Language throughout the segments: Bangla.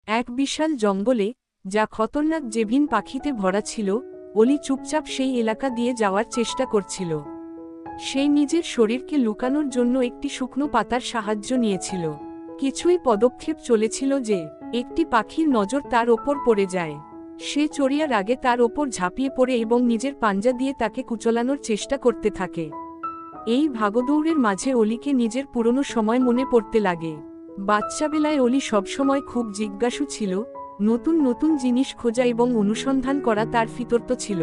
এক বিশাল জঙ্গলে, যা খতরনাক জেভিন পাখিতে ভরা ছিল, অলি চুপচাপ সেই এলাকা দিয়ে যাওয়ার চেষ্টা করছিল। সে নিজের শরীরকে লুকানোর জন্য একটি শুকনো পাতার সাহায্য নিয়েছিল। কিছুই পদক্ষেপ চলেছিল যে একটি পাখির নজর তার ওপর পড়ে যায়। সে চড়িয়ার আগে তার ওপর ঝাঁপিয়ে পড়ে এবং নিজের পাঞ্জা দিয়ে তাকে কুচলানোর চেষ্টা করতে থাকে। এই ভাগদৌড়ের মাঝে অলিকে নিজের পুরনো সময় মনে পড়তে লাগে। বাচ্চাবেলায় অলি সবসময় খুব জিজ্ঞাসু ছিল, নতুন নতুন জিনিস খোঁজা এবং অনুসন্ধান করা তার ফিতর্ত ছিল।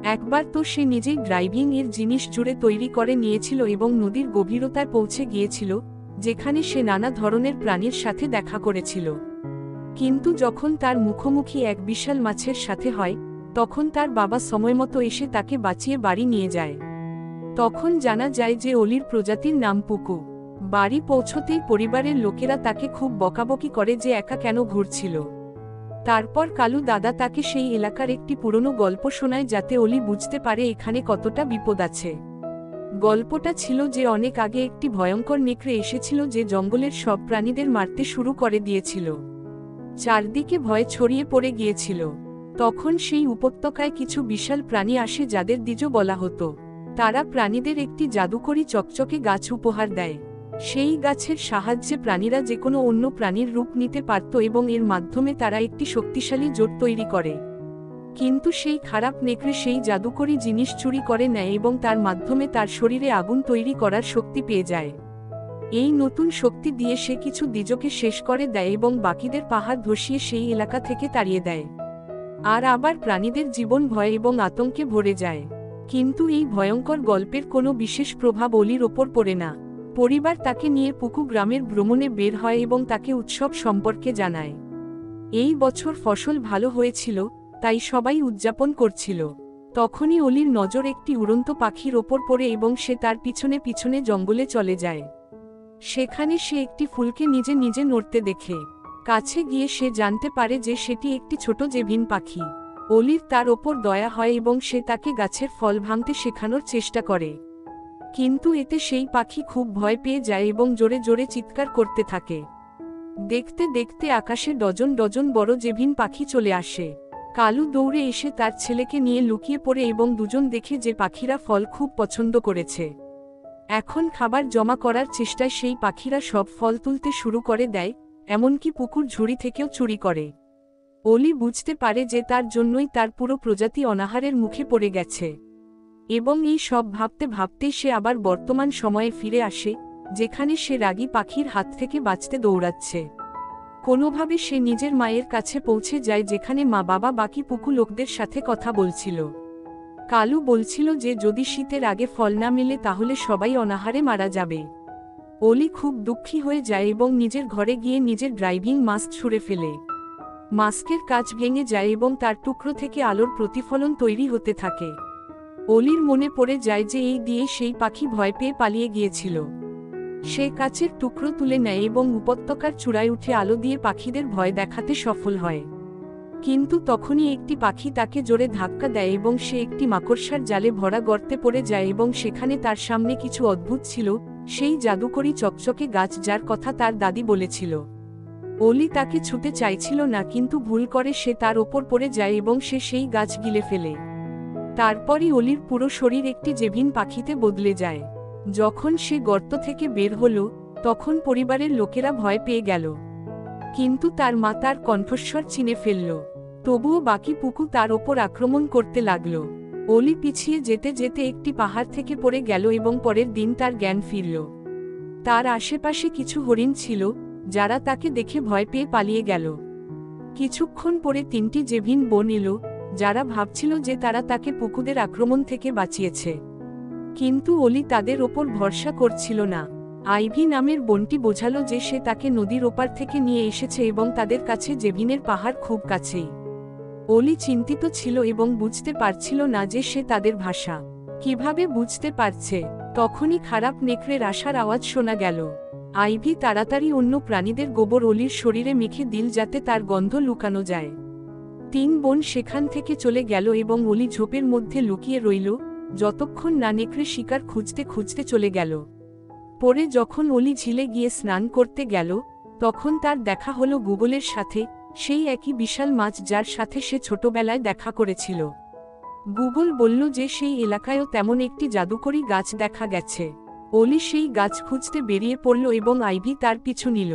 একবার তো সে নিজেই ড্রাইভিং এর জিনিস জুড়ে তৈরি করে নিয়েছিল এবং নদীর গভীরতায় পৌঁছে গিয়েছিল, যেখানে সে নানা ধরনের প্রাণীর সাথে দেখা করেছিল। কিন্তু যখন তার মুখোমুখি এক বিশাল মাছের সাথে হয়, তখন তার বাবা সময়মতো এসে তাকে বাঁচিয়ে বাড়ি নিয়ে যায়। তখন জানা যায় যে অলির প্রজাতির নাম পুকু। বাড়ি পৌঁছতেই পরিবারের লোকেরা তাকে খুব বকাবকি করে যে একা কেন ঘুরছিল। তারপর কালু দাদা তাকে সেই এলাকার একটি পুরনো গল্প শোনায় যাতে অলি বুঝতে পারে এখানে কতটা বিপদ আছে। গল্পটা ছিল যে অনেক আগে একটি ভয়ঙ্কর নেকড়ে এসেছিল যে জঙ্গলের সব প্রাণীদের মারতে শুরু করে দিয়েছিল। চারদিকে ভয় ছড়িয়ে পড়ে গিয়েছিল। তখন সেই উপত্যকায় কিছু বিশাল প্রাণী আসে যাদের দ্বিজ বলা হতো। তারা প্রাণীদের একটি জাদুকরী চকচকে গাছ উপহার দেয়। সেই গাছের সাহায্যে প্রাণীরা যে কোনো অন্য প্রাণীর রূপ নিতে পারত এবং এর মাধ্যমে তারা একটি শক্তিশালী জোট তৈরি করে। কিন্তু সেই খারাপ নেকড়ে সেই জাদুকরী জিনিস চুরি করে নেয় এবং তার মাধ্যমে তার শরীরে আগুন তৈরি করার শক্তি পেয়ে যায়। এই নতুন শক্তি দিয়ে সে কিছু দ্বিজকে শেষ করে দেয় এবং বাকিদের পাহাড় ধসিয়ে সেই এলাকা থেকে তাড়িয়ে দেয়। আর আবার প্রাণীদের জীবন ভয় এবং আতঙ্কে ভরে যায়। কিন্তু এই ভয়ঙ্কর গল্পের কোনো বিশেষ প্রভাব অলির ওপর পড়ে না। পরিবার তাকে নিয়ে পুকু গ্রামের ভ্রমণে বের হয় এবং তাকে উৎসব সম্পর্কে জানায়। এই বছর ফসল ভালো হয়েছিল, তাই সবাই উদযাপন করছিল। তখনই অলির নজর একটি উড়ন্ত পাখির ওপর পড়ে এবং সে তার পিছনে পিছনে জঙ্গলে চলে যায়। সেখানে সে একটি ফুলকে নিজে নিজে নড়তে দেখে। কাছে গিয়ে সে জানতে পারে যে সেটি একটি ছোট জেভিন পাখি। অলির তার ওপর দয়া হয় এবং সে তাকে গাছের ফল ভাঙতে শেখানোর চেষ্টা করে। কিন্তু এতে সেই পাখি খুব ভয় পেয়ে যায় এবং জোরে জোরে চিৎকার করতে থাকে। দেখতে দেখতে আকাশে ডজন ডজন বড় জেভিন পাখি চলে আসে। কালু দৌড়ে এসে তার ছেলেকে নিয়ে লুকিয়ে পড়ে এবং দুজন দেখে যে পাখিরা ফল খুব পছন্দ করেছে। এখন খাবার জমা করার চেষ্টায় সেই পাখিরা সব ফল তুলতে শুরু করে দেয়, এমনকি পুকুর ঝুড়ি থেকেও চুরি করে। অলি বুঝতে পারে যে তার জন্যই তার পুরো প্রজাতি অনাহারের মুখে পড়ে গেছে। এবং এই সব ভাবতে ভাবতেই সে আবার বর্তমান সময়ে ফিরে আসে, যেখানে সে রাগী পাখির হাত থেকে বাঁচতে দৌড়াচ্ছে। কোনোভাবে সে নিজের মায়ের কাছে পৌঁছে যায়, যেখানে মা বাবা বাকি পুকু লোকদের সাথে কথা বলছিল। কালু বলছিল যে যদি শীতের আগে ফল না মেলে তাহলে সবাই অনাহারে মারা যাবে। অলি খুব দুঃখী হয়ে যায় এবং নিজের ঘরে গিয়ে নিজের ড্রাইভিং মাস্ক ছুঁড়ে ফেলে। মাস্কের কাঁচ ভেঙে যায় এবং তার টুকরো থেকে আলোর প্রতিফলন তৈরি হতে থাকে। অলির মনে পড়ে যায় যে এই দিয়ে সেই পাখি ভয় পেয়ে পালিয়ে গিয়েছিল। সে কাচের টুকরো তুলে নেয় এবং উপত্যকার চূড়ায় উঠে আলো দিয়ে পাখিদের ভয় দেখাতে সফল হয়। কিন্তু তখনই একটি পাখি তাকে জোরে ধাক্কা দেয় এবং সে একটি মাকড়সার জালে ভরা গর্তে পড়ে যায় এবং সেখানে তার সামনে কিছু অদ্ভুত ছিল, সেই জাদুকরী চকচকে গাছ যার কথা তার দাদি বলেছিল। অলি তাকে ছুঁতে চাইছিল না, কিন্তু ভুল করে সে তার ওপর পড়ে যায় এবং সে সেই গাছ গিলে ফেলে। তারপরই অলির পুরো শরীর একটি জেভিন পাখিতে বদলে যায়। যখন সে গর্ত থেকে বের হল, তখন পরিবারের লোকেরা ভয় পেয়ে গেল। কিন্তু তার মা তার কণ্ঠস্বর চিনে ফেলল। তবুও বাকি পুকু তার ওপর আক্রমণ করতে লাগল। অলি পিছিয়ে যেতে যেতে একটি পাহাড় থেকে পড়ে গেল এবং পরের দিন তার জ্ঞান ফিরল। তার আশেপাশে কিছু হরিণ ছিল, যারা তাকে দেখে ভয় পেয়ে পালিয়ে গেল। কিছুক্ষণ পরে তিনটি জেভিন বোন এলো, যারা ভাবছিল যে তারা তাকে পুকুদের আক্রমণ থেকে বাঁচিয়েছে। কিন্তু অলি তাদের ওপর ভরসা করছিল না। আইভি নামের বোনটি বোঝালো যে সে তাকে নদীর ওপার থেকে নিয়ে এসেছে এবং তাদের কাছে জেভিনের পাহাড় খুব কাছেই। অলি চিন্তিত ছিল এবং বুঝতে পারছিল না যে সে তাদের ভাষা কিভাবে বুঝতে পারছে। তখনই খারাপ নেকড়ের আসার আওয়াজ শোনা গেল। আইভি তাড়াতাড়ি অন্য প্রাণীদের গোবর অলির শরীরে মেখে দিল যাতে তার গন্ধ লুকানো যায়। তিন বোন সেখান থেকে চলে গেল এবং অলি ঝোপের মধ্যে লুকিয়ে রইল, যতক্ষণ না নেকড়ে শিকার খুঁজতে খুঁজতে চলে গেল। পরে যখন অলি ঝিলে গিয়ে স্নান করতে গেল, তখন তার দেখা হলো গুগলের সাথে, সেই একই বিশাল মাছ যার সাথে সে ছোটবেলায় দেখা করেছিল। গুগল বলল যে সেই এলাকায়ও তেমন একটি জাদুকরী গাছ দেখা গেছে। অলি সেই গাছ খুঁজতে বেরিয়ে পড়ল এবং আইভি তার পিছু নিল।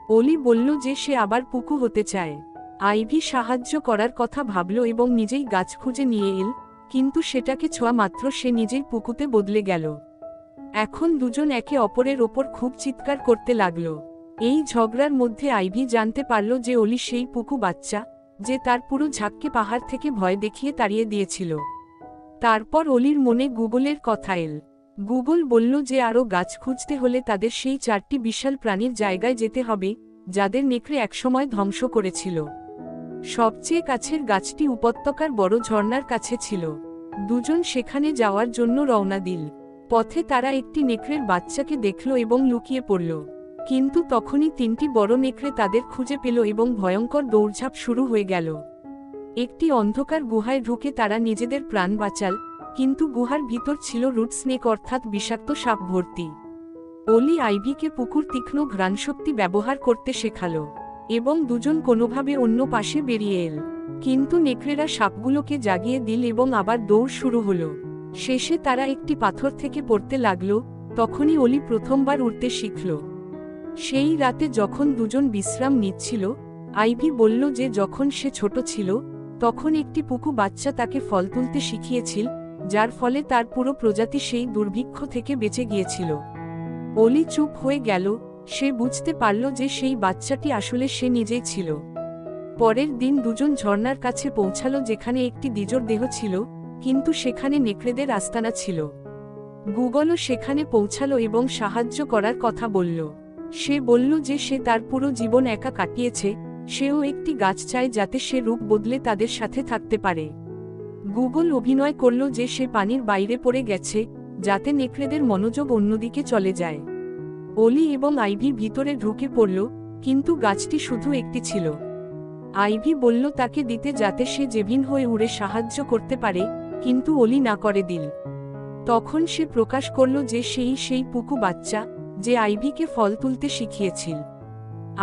অলি বলল যে সে আবার পুকু হতে চায়। আইভি সাহায্য করার কথা ভাবল এবং নিজেই গাছ খুঁজে নিয়ে এল, কিন্তু সেটাকে ছোঁয়া মাত্র সে নিজেই পুকুতে বদলে গেল। এখন দুজন একে অপরের ওপর খুব চিৎকার করতে লাগল। এই ঝগড়ার মধ্যে আইভি জানতে পারল যে অলি সেই পুকু বাচ্চা, যে তার পুরো ঝাঁককে পাহাড় থেকে ভয় দেখিয়ে তাড়িয়ে দিয়েছিল। তারপর অলির মনে গুগলের কথা এল। গুগল বলল যে আরও গাছ খুঁজতে হলে তাদের সেই 4টি বিশাল প্রাণীর জায়গায় যেতে হবে, যাদের নেকড়ে একসময় ধ্বংস করেছিল। সবচেয়ে কাছের গাছটি উপত্যকার বড় ঝর্ণার কাছে ছিল। দুজন সেখানে যাওয়ার জন্য রওনা দিল। পথে তারা একটি নেকড়ের বাচ্চাকে দেখল এবং লুকিয়ে পড়ল। কিন্তু তখনই 3টি বড় নেকড়ে তাদের খুঁজে পেল এবং ভয়ঙ্কর দৌড়ঝাঁপ শুরু হয়ে গেল। একটি অন্ধকার গুহায় ঢুকে তারা নিজেদের প্রাণ বাঁচাল, কিন্তু গুহার ভিতর ছিল রুট স্নেক অর্থাৎ বিষাক্ত সাপ ভর্তি। অলি আইভিকে পুকুর তীক্ষ্ণ ঘ্রাণশক্তি ব্যবহার করতে শেখালো এবং দুজন কোনোভাবে অন্য পাশে বেরিয়ে এল। কিন্তু নেকড়েরা সাপগুলোকে জাগিয়ে দিল এবং আবার দৌড় শুরু হলো। শেষে তারা একটি পাথর থেকে পড়তে লাগল। তখনই অলি প্রথমবার উড়তে শিখল। সেই রাতে যখন দুজন বিশ্রাম নিচ্ছিল, আইভি বলল যে যখন সে ছোট ছিল তখন একটি পুকু বাচ্চা তাকে ফল তুলতে শিখিয়েছিল, যার ফলে তার পুরো প্রজাতি সেই দুর্ভিক্ষ থেকে বেঁচে গিয়েছিল। অলি চুপ হয়ে গেল। সে বুঝতে পারল যে সেই বাচ্চাটি আসলে সে নিজেই ছিল। পরের দিন দুজন ঝর্ণার কাছে পৌঁছালো, যেখানে একটি দ্বিজোর দেহ ছিল, কিন্তু সেখানে নেকড়েদের আস্তানা ছিল। গুগলও সেখানে পৌঁছালো এবং সাহায্য করার কথা বলল। সে বলল যে সে তার পুরো জীবন একা কাটিয়েছে, সেও একটি গাছ চায় যাতে সে রূপ বদলে তাদের সাথে থাকতে পারে। গুগল অভিনয় করল যে সে পানির বাইরে পড়ে গেছে, যাতে নেকড়েদের মনোযোগ অন্যদিকে চলে যায়। অলি এবং আইভি ভিতরে ঢুকে পড়ল, কিন্তু গাছটি শুধু একটি ছিল। আইভি বলল তাকে দিতে যাতে সে জেভিন হয়ে উড়ে সাহায্য করতে পারে, কিন্তু অলি না করে দিল। তখন সে প্রকাশ করল যে সেই পুকু বাচ্চা, যে আইভিকে ফল তুলতে শিখিয়েছিল।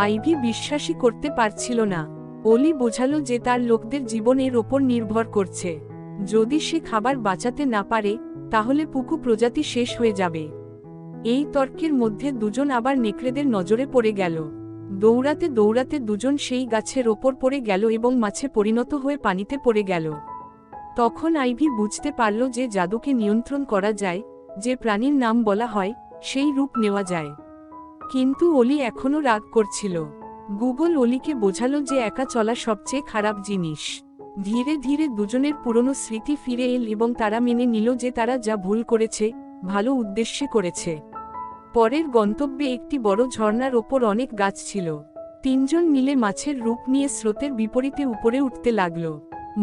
আইভি বিশ্বাসই করতে পারছিল না। অলি বোঝালো যে তার লোকদের জীবন এর ওপর নির্ভর করছে। যদি সে খাবার বাঁচাতে না পারে, তাহলে পুকু প্রজাতি শেষ হয়ে যাবে। এই তর্কের মধ্যে দুজন আবার নেকড়েদের নজরে পড়ে গেল। দৌড়াতে দৌড়াতে দুজন সেই গাছের ওপর পড়ে গেল এবং মাছে পরিণত হয়ে পানিতে পড়ে গেল। তখন আইভি বুঝতে পারল যে জাদুকে নিয়ন্ত্রণ করা যায়, যে প্রাণীর নাম বলা হয় সেই রূপ নেওয়া যায়। কিন্তু অলি এখনও রাগ করছিল। গুগল অলিকে বোঝালো যে একা চলা সবচেয়ে খারাপ জিনিস। ধীরে ধীরে দুজনের পুরনো স্মৃতি ফিরে এল এবং তারা মেনে নিল যে তারা যা ভুল করেছে, ভালো উদ্দেশ্যে করেছে। পরের গন্তব্যে একটি বড় ঝর্ণার ওপর অনেক গাছ ছিল। তিনজন মিলে মাছের রূপ নিয়ে স্রোতের বিপরীতে উপরে উঠতে লাগল।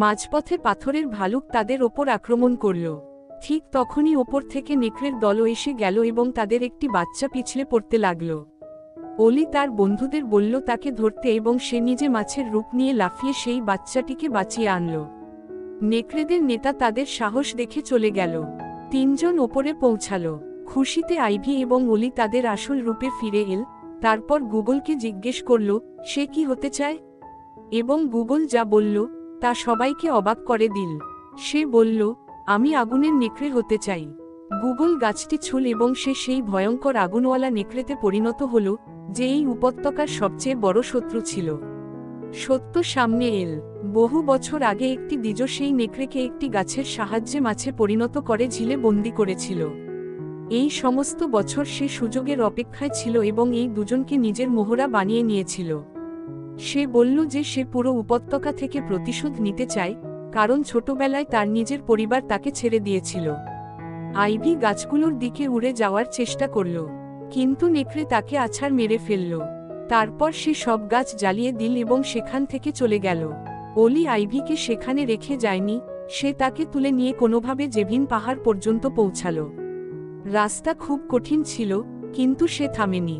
মাঝপথে পাথরের ভালুক তাদের ওপর আক্রমণ করল। ঠিক তখনই ওপর থেকে নেকড়ের দলও এসে গেল এবং তাদের একটি বাচ্চা পিছলে পড়তে লাগল। অলি তার বন্ধুদের বলল তাকে ধরতে এবং সে নিজে মাছের রূপ নিয়ে লাফিয়ে সেই বাচ্চাটিকে বাঁচিয়ে আনল। নেকড়েদের নেতা তাদের সাহস দেখে চলে গেল। তিনজন ওপরে পৌঁছাল। খুশিতে আইভি এবং অলি তাদের আসল রূপে ফিরে এল। তারপর গুগলকে জিজ্ঞেস করল সে কি হতে চায়, এবং গুগল যা বলল তা সবাইকে অবাক করে দিল। সে বলল, আমি আগুনের নেকড়ে হতে চাই। গুগল গাছটি ছুল এবং সে সেই ভয়ঙ্কর আগুনওয়ালা নেকড়েতে পরিণত হল, যে এই উপত্যকার সবচেয়ে বড় শত্রু ছিল। সত্য সামনে এল। বহু বছর আগে একটি দ্বিজ সেই নেকড়েকে একটি গাছের সাহায্যে মাছে পরিণত করে ঝিলে বন্দি করেছিল। এই সমস্ত বছর সে সুযোগের অপেক্ষায় ছিল এবং এই দুজনকে নিজের মোহরা বানিয়ে নিয়েছিল। সে বলল যে সে পুরো উপত্যকা থেকে প্রতিশোধ নিতে চায়, কারণ ছোটবেলায় তার নিজের পরিবার তাকে ছেড়ে দিয়েছিল। আইভি গাছগুলোর দিকে উড়ে যাওয়ার চেষ্টা করল, কিন্তু নেকড়ে তাকে আছাড় মেরে ফেলল। তারপর সে সব গাছ জ্বালিয়ে দিল এবং সেখান থেকে চলে গেল। অলি আইভিকে সেখানে রেখে যায়নি, সে তাকে তুলে নিয়ে কোনোভাবে জেভিন পাহাড় পর্যন্ত পৌঁছাল। রাস্তা খুব কঠিন ছিল, কিন্তু সে থামেনি।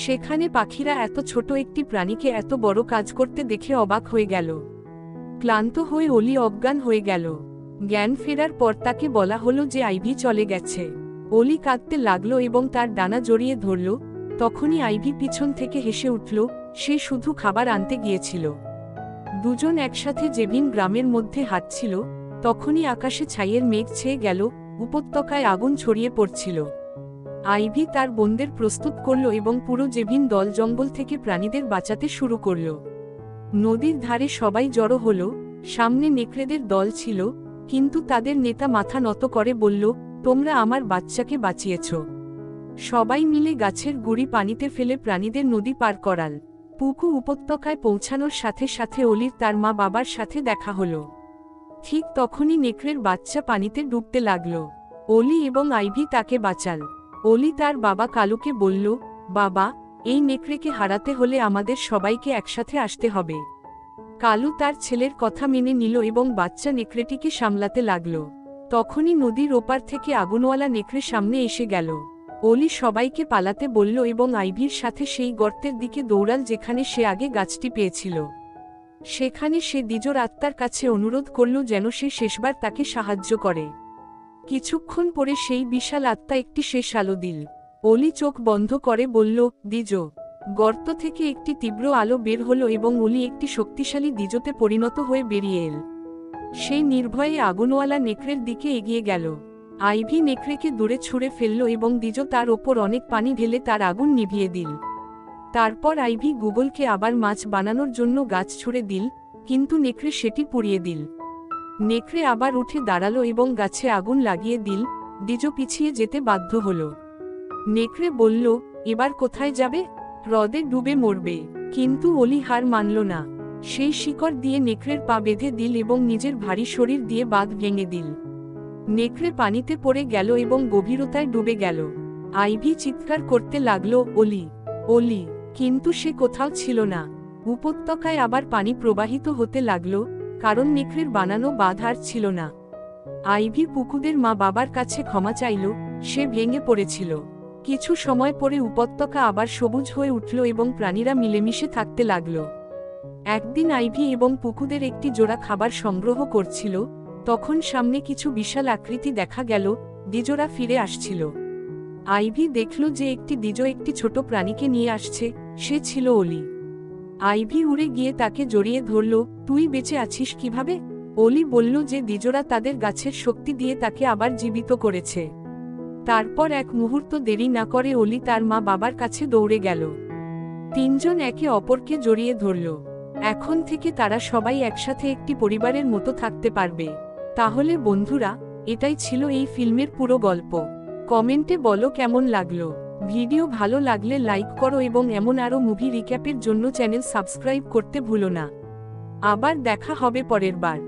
সেখানে পাখিরা এত ছোট একটি প্রাণীকে এত বড় কাজ করতে দেখে অবাক হয়ে গেল। ক্লান্ত হয়ে অলি অজ্ঞান হয়ে গেল। জ্ঞান ফেরার পর তাকে বলা হলো যে আইভি চলে গেছে। অলি কাঁদতে লাগলো এবং তার ডানা জড়িয়ে ধরল। তখনই আইভি পিছন থেকে হেসে উঠল, সে শুধু খাবার আনতে গিয়েছিল। দুজন একসাথে জেভিন গ্রামের মধ্যে হাঁটছিল, তখনই আকাশে ছাইয়ের মেঘ ছেয়ে গেল, উপত্যকায় আগুন ছড়িয়ে পড়ছিল। আইভি তার বোনদের প্রস্তুত করল এবং পুরো জেভিন দল জঙ্গল থেকে প্রাণীদের বাঁচাতে শুরু করল। নদীর ধারে সবাই জড়ো হল, সামনে নেকড়েদের দল ছিল, কিন্তু তাদের নেতা মাথা নত করে বলল, তোমরা আমার বাচ্চাকে বাঁচিয়েছ। সবাই মিলে গাছের গুঁড়ি পানিতে ফেলে প্রাণীদের নদী পার করাল। পুকু উপত্যকায় পৌঁছানোর সাথে সাথে অলির তার মা বাবার সাথে দেখা হলো। ঠিক তখনই নেকড়ের বাচ্চা পানিতে ডুবতে লাগল। অলি এবং আইভি তাকে বাঁচাল। অলি তার বাবা কালুকে বলল, বাবা, এই নেকড়েকে হারাতে হলে আমাদের সবাইকে একসাথে আসতে হবে। কালু তার ছেলের কথা মেনে নিল এবং বাচ্চা নেকড়েটিকে সামলাতে লাগল। তখনই নদীর ওপার থেকে আগুনওয়ালা নেকড়ে সামনে এসে গেল। অলি সবাইকে পালাতে বলল এবং আইভির সাথে সেই গর্তের দিকে দৌড়াল যেখানে সে আগে গাছটি পেয়েছিল। সেখানে সে দ্বিজোর আত্মার কাছে অনুরোধ করল যেন সে শেষবার তাকে সাহায্য করে। কিছুক্ষণ পরে সেই বিশাল আত্মা একটি শেষ আলো দিল। অলি চোখ বন্ধ করে বলল, দ্বিজো। গর্ত থেকে একটি তীব্র আলো বের হলো এবং অলি একটি শক্তিশালী দ্বিজোতে পরিণত হয়ে বেরিয়ে এল। সেই নির্ভয়ে আগুনওয়ালা নেকড়ের দিকে এগিয়ে গেল। আইভি নেকড়েকে দূরে ছুঁড়ে ফেলল এবং দ্বিজো তার ওপর অনেক পানি ঢেলে তার আগুন নিভিয়ে দিল। তারপর আইভি গুগলকে আবার মাছ বানানোর জন্য গাছ ছুঁড়ে দিল, কিন্তু নেকড়ে সেটি পুড়িয়ে দিল। নেকড়ে আবার উঠে দাঁড়ালো এবং গাছে আগুন লাগিয়ে দিল। দ্বিজো পিছিয়ে যেতে বাধ্য হল। নেকড়ে বলল, এবার কোথায় যাবে? হ্রদে ডুবে মরবে। কিন্তু অলি হার মানল না। সেই শিকড় দিয়ে নেকড়ের পা বেঁধে দিল এবং নিজের ভারী শরীর দিয়ে বাঁধ ভেঙে দিল। নেকড়ে পানিতে পড়ে গেল এবং গভীরতায় ডুবে গেল। আইভি চিৎকার করতে লাগল, অলি, অলি, কিন্তু সে কোথাও ছিল না। উপত্যকায় আবার পানি প্রবাহিত হতে লাগল, কারণ নেকড়ের বানানো বাঁধ আর ছিল না। আইভি পুকুদের মা বাবার কাছে ক্ষমা চাইল, সে ভেঙে পড়েছিল। কিছু সময় পরে উপত্যকা আবার সবুজ হয়ে উঠল এবং প্রাণীরা মিলেমিশে থাকতে লাগল। একদিন আইভি এবং পুকুদের একটি জোড়া খাবার সংগ্রহ করছিল, তখন সামনে কিছু বিশাল আকৃতি দেখা গেল। দ্বিজোরা ফিরে আসছিল। আইভি দেখল যে একটি দ্বিজো একটি ছোট প্রাণীকে নিয়ে আসছে, সে ছিল অলি। আইভি উড়ে গিয়ে তাকে জড়িয়ে ধরল, তুই বেঁচে আছিস কিভাবে? অলি বলল যে দ্বিজোরা তাদের গাছের শক্তি দিয়ে তাকে আবার জীবিত করেছে। তারপর এক মুহূর্ত দেরি না করে অলি তার মা বাবার কাছে দৌড়ে গেল। তিনজন একে অপরকে জড়িয়ে ধরল। এখন থেকে তারা সবাই একসাথে একটি পরিবারের মতো থাকতে পারবে। তাহলে বন্ধুরা, এটাই ছিল এই ফিল্মের পুরো গল্প। কমেন্টে বলো কেমন লাগলো। ভিডিও ভালো লাগলে লাইক করো এবং এমন আরও মুভি রিক্যাপের জন্য চ্যানেল সাবস্ক্রাইব করতে ভুলো না। আবার দেখা হবে পরের বার।